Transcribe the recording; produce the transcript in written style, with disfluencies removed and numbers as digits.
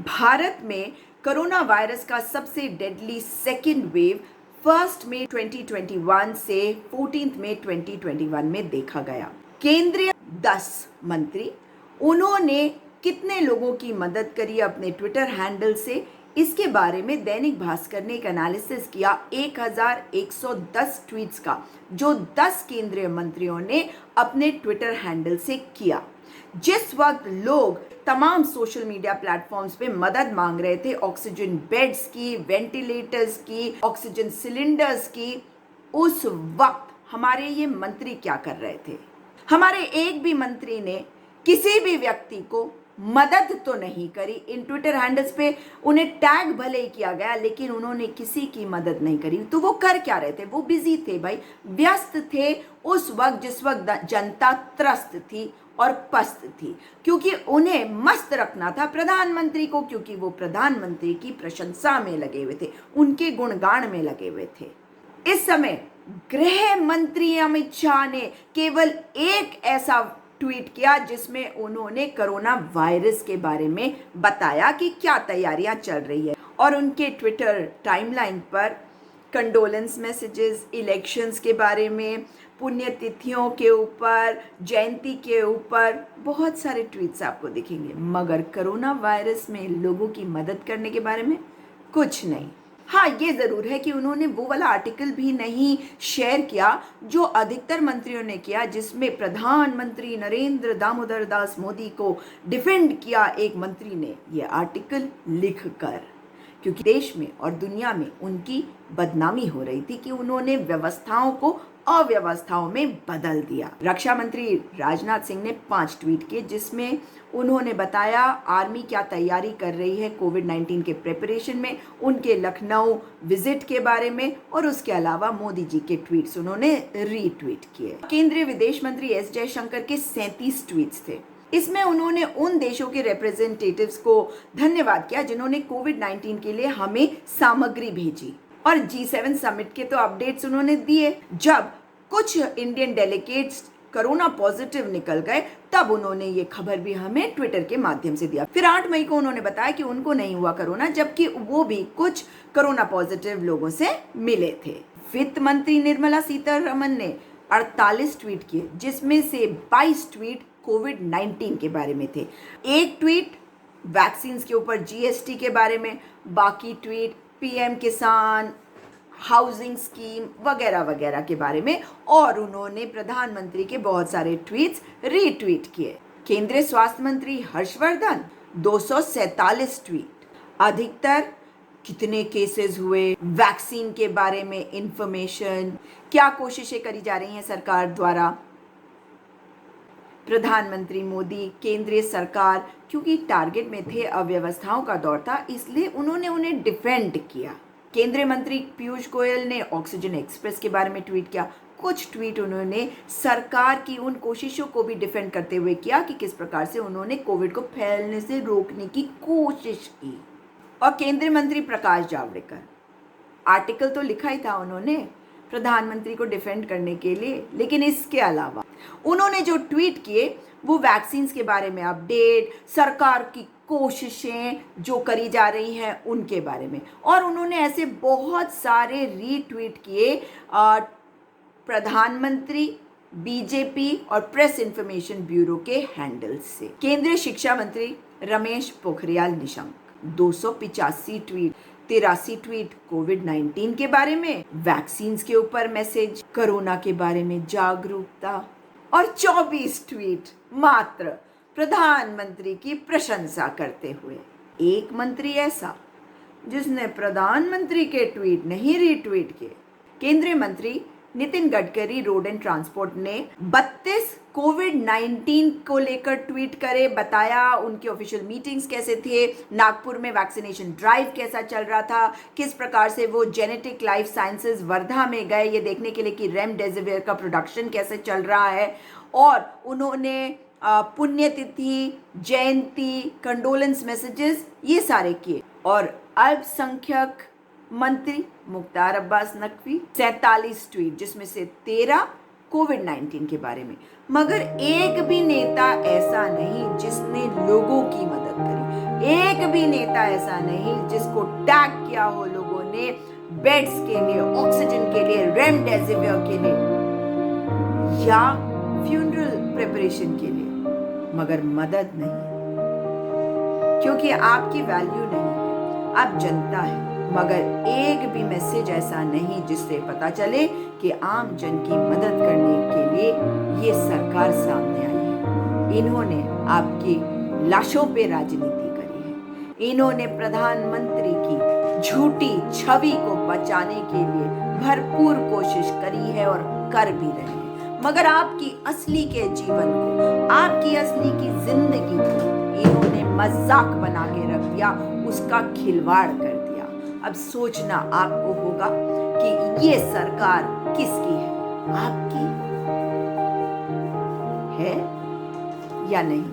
भारत में corona virus का सबसे डेडली सेकेंड वेव 1 मई 2021 से 14 मई 2021 में देखा गया। केंद्रीय 10 मंत्री, उन्होंने कितने लोगों की मदद करी अपने ट्विटर हैंडल से, इसके बारे में दैनिक भास्कर ने एक एनालिसिस किया 1110 ट्वीट्स का, जो 10 केंद्रीय मंत्रियों ने अपने ट्विटर हैंडल से किया। जिस वक्त लोग तमाम सोशल मीडिया प्लेटफॉर्म्स पे मदद मांग रहे थे ऑक्सीजन बेड्स की, वेंटिलेटर्स की, ऑक्सीजन सिलेंडर्स की, उस वक्त हमारे ये मंत्री क्या कर रहे थे? हमारे एक भी मंत्री ने किसी भी व्यक्ति को मदद तो नहीं करी। इन ट्विटर हैंडल्स पे उन्हें टैग भले ही किया गया, लेकिन उन्होंने किसी की मदद नहीं करी। तो वो कर क्या रहे थे? वो बिजी थे भाई, व्यस्त थे उस वक्त जिस वक्त जनता त्रस्त थी और पस्त थी, क्योंकि उन्हें मस्त रखना था प्रधानमंत्री को, क्योंकि वो प्रधानमंत्री की प्रशंसा में लगे हुए थे, उनके गुणगान में लगे हुए थे। इस समय गृह मंत्री अमित शाह ने केवल एक ऐसा ट्वीट किया जिसमें उन्होंने कोरोना वायरस के बारे में बताया कि क्या तैयारियां चल रही है, और उनके ट्विटर टाइमलाइन पर कंडोलेंस मैसेजेस, इलेक्शंस के बारे में, पुण्यतिथियों के ऊपर, जयंती के ऊपर बहुत सारे ट्वीट्स आपको दिखेंगे, मगर कोरोना वायरस में लोगों की मदद करने के बारे में कुछ नहीं। हाँ, ये ज़रूर है कि उन्होंने वो वाला आर्टिकल भी नहीं शेयर किया जो अधिकतर मंत्रियों ने किया, जिसमें प्रधानमंत्री नरेंद्र दामोदर दास मोदी को डिफेंड किया एक मंत्री ने ये आर्टिकल लिखकर, क्योंकि देश में और दुनिया में उनकी बदनामी हो रही थी कि उन्होंने व्यवस्थाओं को अव्यवस्थाओं में बदल दिया। रक्षा मंत्री राजनाथ सिंह ने 5 ट्वीट किए, जिसमें उन्होंने बताया आर्मी क्या तैयारी कर रही है कोविड-19 के प्रिपरेशन में, उनके लखनऊ विजिट के बारे में, और उसके अलावा मोदी जी के ट्वीट्स उन्होंने रीट्वीट किए। केंद्रीय विदेश मंत्री एस जयशंकर के 37 ट्वीट्स थे। इसमें उन्होंने उन देशों के रिप्रेजेंटेटिव्स को धन्यवाद किया जिन्होंने कोविड-19 के लिए हमें सामग्री भेजी, और G7 समिट के तो अपडेट्स उन्होंने दिए। जब कुछ इंडियन डेलीगेट्स कोरोना पॉजिटिव निकल गए, तब उन्होंने ये खबर भी हमें ट्विटर के माध्यम से दिया। फिर 8 मई को उन्होंने बताया कि उनको नहीं हुआ कोरोना, जबकि वो भी कुछ कोरोना पॉजिटिव लोगों से मिले थे। वित्त मंत्री निर्मला सीतारमण ने 48 ट्वीट किए, जिसमें से 22 ट्वीट कोविड-19 के बारे में थे, एक ट्वीट वैक्सीन के ऊपर GST के बारे में, बाकी ट्वीट PM किसान, हाउसिंग स्कीम वगैरह वगैरह के बारे में, और उन्होंने प्रधानमंत्री के बहुत सारे ट्वीट्स रीट्वीट किए। केंद्रीय स्वास्थ्य मंत्री हर्षवर्धन 247 ट्वीट, अधिकतर कितने केसेस हुए, वैक्सीन के बारे में इंफॉर्मेशन, क्या कोशिशें करी जा रही हैं सरकार द्वारा। प्रधानमंत्री मोदी, केंद्रीय सरकार, क्योंकि टारगेट में थे, अव्यवस्थाओं का दौर था, इसलिए उन्होंने उन्हें डिफेंड किया। केंद्रीय मंत्री पीयूष गोयल ने ऑक्सीजन एक्सप्रेस के बारे में ट्वीट किया। कुछ ट्वीट उन्होंने सरकार की उन कोशिशों को भी डिफेंड करते हुए किया कि किस प्रकार से उन्होंने कोविड को फैलने से रोकने की कोशिश की। और केंद्रीय मंत्री प्रकाश जावड़ेकर, आर्टिकल तो लिखा ही था उन्होंने प्रधानमंत्री को डिफेंड करने के लिए, लेकिन इसके अलावा उन्होंने जो ट्वीट किए वो वैक्सीन के बारे में अपडेट, सरकार की कोशिशें जो करी जा रही हैं उनके बारे में, और उन्होंने ऐसे बहुत सारे रीट्वीट किए प्रधानमंत्री, बीजेपी और प्रेस इंफॉर्मेशन ब्यूरो के हैंडल्स से। केंद्रीय शिक्षा मंत्री रमेश पोखरियाल निशंक 285 ट्वीट, 83 ट्वीट कोविड-19 के बारे में, वैक्सीन के ऊपर मैसेज, कोरोना के बारे में जागरूकता, और 24 ट्वीट मात्र प्रधानमंत्री की प्रशंसा करते हुए। एक मंत्री ऐसा जिसने प्रधानमंत्री के ट्वीट नहीं रीट्वीट किए। केंद्रीय मंत्री Nitin Gadkari road and transport ने 32 कोविड-19 को लेकर ट्वीट करे, बताया उनके ऑफिशियल मीटिंग्स कैसे थे, नागपुर में वैक्सीनेशन ड्राइव कैसा चल रहा था, किस प्रकार से वो जेनेटिक लाइफ साइंसेज वर्धा में गए ये देखने के लिए कि रेमडेसिविर का प्रोडक्शन कैसे चल रहा है, और उन्होंने पुण्यतिथि, जयंती, कंडोलेंस मैसेजेस ये सारे किए। और अल्पसंख्यक मंत्री मुख्तार अब्बास नकवी 47 ट्वीट, जिसमें से 13 कोविड-19 के बारे में। मगर एक भी नेता ऐसा नहीं जिसने लोगों की मदद करी। एक भी नेता ऐसा नहीं जिसको टैग किया हो लोगों ने बेड्स के लिए, ऑक्सीजन के लिए, रेमडेसिविर के लिए या फ्यूनरल प्रिपरेशन के लिए, मगर मदद नहीं, क्योंकि आपकी वैल्यू नहीं है, आप जनता है। मगर एक भी मैसेज ऐसा नहीं जिससे पता चले कि आम जन की मदद करने के लिए ये सरकार सामने आई है। इन्होंने आपकी लाशों पे राजनीति करी है। इन्होंने प्रधानमंत्री की झूठी छवि को बचाने के लिए भरपूर कोशिश करी है और कर भी रहे हैं। मगर आपकी असली के जीवन को, आपकी असली की जिंदगी को इन्होंने मजाक बना के रख दिया, उसका खिलवाड़ कर दिया। अब सोचना आपको होगा कि ये सरकार किसकी है, आपकी है या नहीं।